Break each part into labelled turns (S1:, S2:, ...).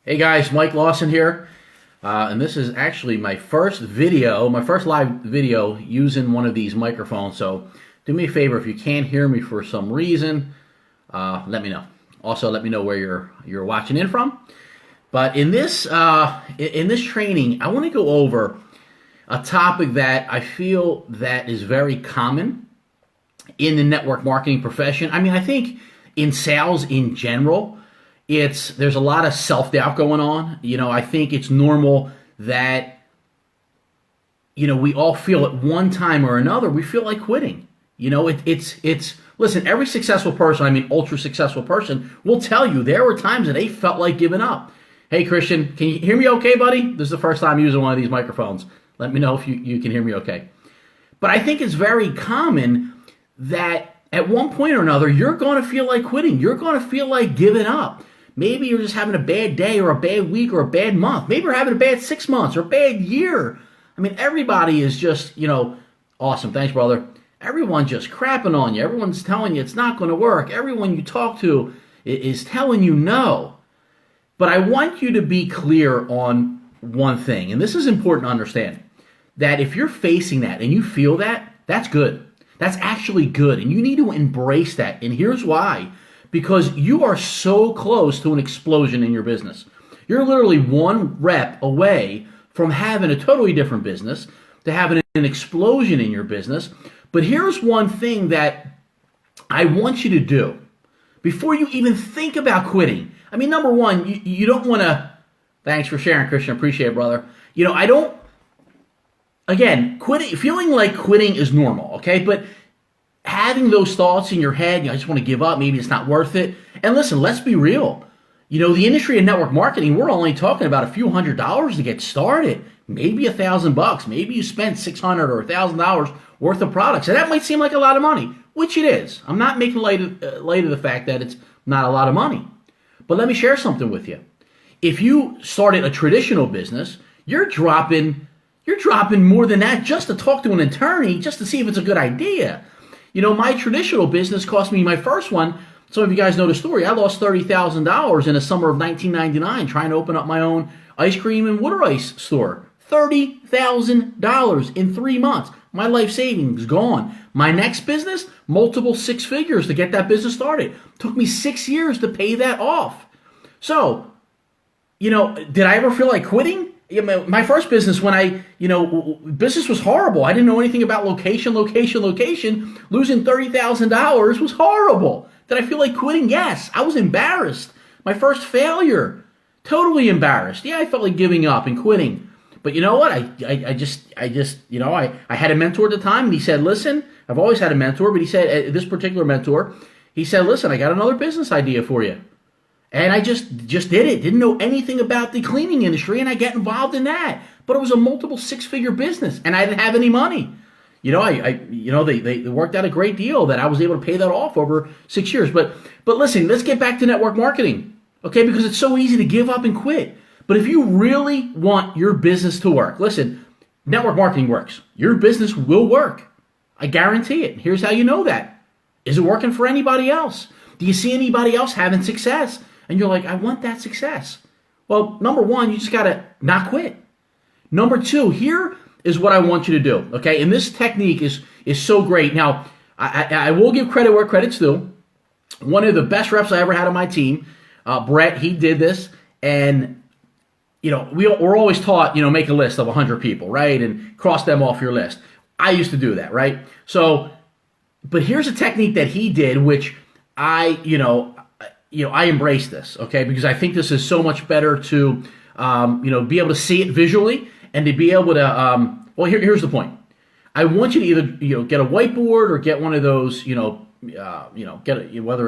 S1: Hey guys, Mike Lawson here, and this is actually my first video, my first live video using one of these microphones. So do me a favor, if you can't hear me for some reason, let me know. Also, let me know where you're watching in from. But in this training, I want to go over a topic that I feel that is very common in the network marketing profession. I mean, I think in sales in general, there's a lot of self-doubt going on. I think it's normal that, we all feel at one time or another, we feel like quitting. Listen, every successful person, I mean, ultra successful person will tell you there were times that they felt like giving up. Hey, Christian, can you hear me okay, buddy? This is the first time using one of these microphones. Let me know if you can hear me okay. But I think it's very common that at one point or another, you're going to feel like quitting. You're going to feel like giving up. Maybe you're just having a bad day or a bad week or a bad month. Maybe you're having a bad 6 months or a bad year. I mean, everybody is just, awesome. Thanks, brother. Everyone's just crapping on you. Everyone's telling you it's not going to work. Everyone you talk to is telling you no. But I want you to be clear on one thing, and this is important to understand, that if you're facing that and you feel that, that's good. That's actually good, and you need to embrace that. And here's why. Because you are so close to an explosion in your business. You're literally one rep away from having a totally different business, to having an explosion in your business. But here's one thing that I want you to do before you even think about quitting. I mean, number one, you don't want to, thanks for sharing, Christian, appreciate it, brother. Quitting, feeling like quitting is normal, okay? But having those thoughts in your head, I just want to give up, maybe it's not worth it. And listen, let's be real. The industry of network marketing, we're only talking about a few $100s to get started. Maybe $1,000. Maybe you spent $600 or $1,000 worth of products. And that might seem like a lot of money, which it is. I'm not making light of the fact that it's not a lot of money. But let me share something with you. If you started a traditional business, you're dropping more than that just to talk to an attorney, just to see if it's a good idea. My traditional business cost me, my first one, some of you guys know the story, I lost $30,000 in the summer of 1999 trying to open up my own ice cream and water ice store. $30,000 in 3 months. My life savings gone. My next business, multiple six figures to get that business started. Took me 6 years to pay that off. So, did I ever feel like quitting? My first business, business was horrible. I didn't know anything about location. Losing $30,000 was horrible. Did I feel like quitting? Yes. I was embarrassed. My first failure. Totally embarrassed. Yeah, I felt like giving up and quitting. But you know what? I had a mentor at the time, and he said, listen, I've always had a mentor, but he said, this particular mentor, he said, listen, I got another business idea for you. And I just did it. Didn't know anything about the cleaning industry, and I got involved in that. But it was a multiple six-figure business, and I didn't have any money. They worked out a great deal that I was able to pay that off over 6 years. But listen, let's get back to network marketing, okay? Because it's so easy to give up and quit. But if you really want your business to work, listen, network marketing works. Your business will work. I guarantee it. Here's how you know that. Is it working for anybody else? Do you see anybody else having success? And you're like, I want that success. Well, number one, you just got to not quit. Number two, here is what I want you to do, okay? And this technique is so great. Now, I will give credit where credit's due. One of the best reps I ever had on my team, Brett, he did this. And, we're always taught, make a list of 100 people, right? And cross them off your list. I used to do that, right? So, but here's a technique that he did, which I embrace this, okay? Because I think this is so much better to, be able to see it visually and to be able to, here's the point. I want you to either, get a whiteboard or get one of those, whether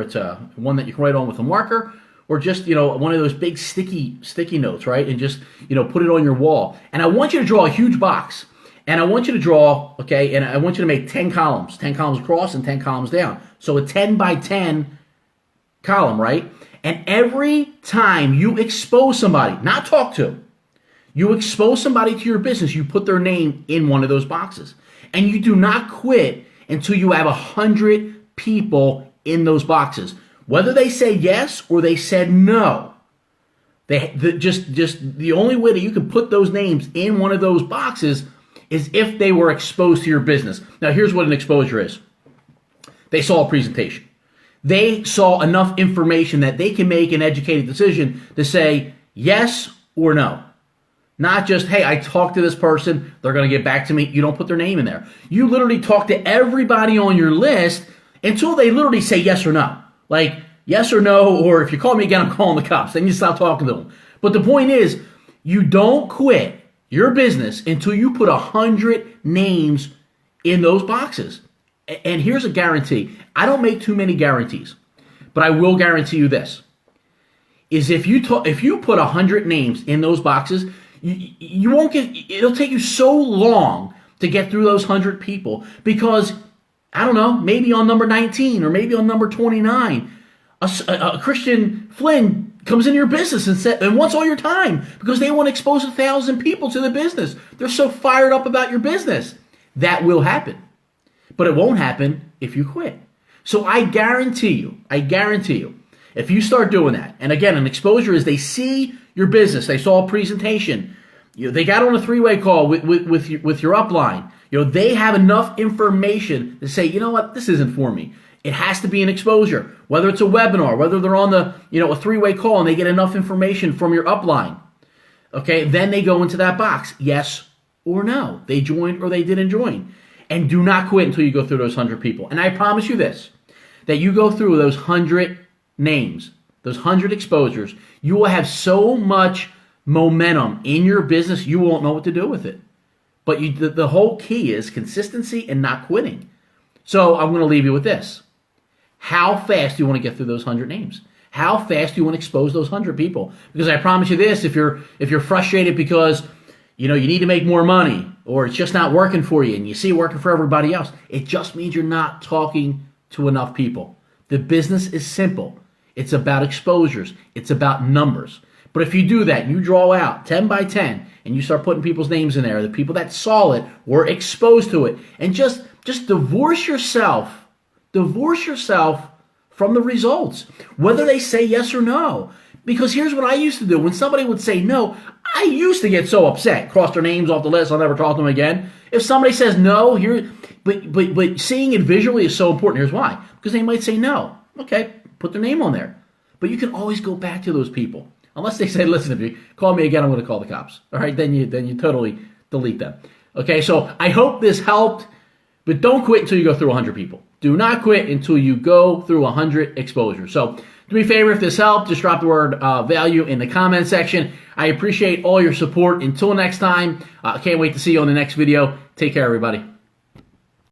S1: it's one that you can write on with a marker or just, one of those big sticky notes, right? And just, put it on your wall. And I want you to draw a huge box. And I want you to draw, okay, and I want you to make 10 columns across and 10 columns down. So a 10 by 10 column, right? And every time you expose somebody, not talk to, you expose somebody to your business, you put their name in one of those boxes. And you do not quit until you have 100 people in those boxes. Whether they say yes or they said no, Just the only way that you can put those names in one of those boxes is if they were exposed to your business. Now, here's what an exposure is. They saw a presentation. They saw enough information that they can make an educated decision to say yes or no. Not just, hey, I talked to this person, they're going to get back to me. You don't put their name in there. You literally talk to everybody on your list until they literally say yes or no. Like, yes or no, or if you call me again, I'm calling the cops. Then you stop talking to them. But the point is, you don't quit your business until you put 100 names in those boxes. And here's a guarantee. I don't make too many guarantees, but I will guarantee you this. Is if you put 100 names in those boxes, you won't get, it'll take you so long to get through those 100 people because, I don't know, maybe on number 19 or maybe on number 29, a Christian Flynn comes into your business and wants all your time because they want to expose 1,000 people to the business. They're so fired up about your business. That will happen. But it won't happen if you quit. So I guarantee you, if you start doing that, and again, an exposure is they see your business, they saw a presentation, they got on a three-way call with your upline, they have enough information to say, you know what, this isn't for me. It has to be an exposure, whether it's a webinar, whether they're on a three-way call and they get enough information from your upline. Okay, then they go into that box, yes or no. They joined or they didn't join. And do not quit until you go through those 100 people. And I promise you this, that you go through those 100 names, those 100 exposures, you will have so much momentum in your business, you won't know what to do with it. But the whole key is consistency and not quitting. So I'm going to leave you with this. How fast do you want to get through those 100 names? How fast do you want to expose those 100 people? Because I promise you this, if you're frustrated because you need to make more money or it's just not working for you and you see it working for everybody else, it just means you're not talking to enough people. The business is simple. It's about exposures. It's about numbers. But if you do that, you draw out 10 by 10 and you start putting people's names in there, the people that saw it were exposed to it, and just divorce yourself from the results, whether they say yes or no. Because here's what I used to do. When somebody would say no, I used to get so upset. Cross their names off the list. I'll never talk to them again. If somebody says no, but seeing it visually is so important. Here's why. Because they might say no. Okay, put their name on there. But you can always go back to those people. Unless they say, listen, if you call me again, I'm going to call the cops. All right, then you totally delete them. Okay, so I hope this helped. But don't quit until you go through 100 people. Do not quit until you go through 100 exposures. So do me a favor, if this helped, just drop the word value in the comment section. I appreciate all your support. Until next time, I can't wait to see you on the next video. Take care, everybody.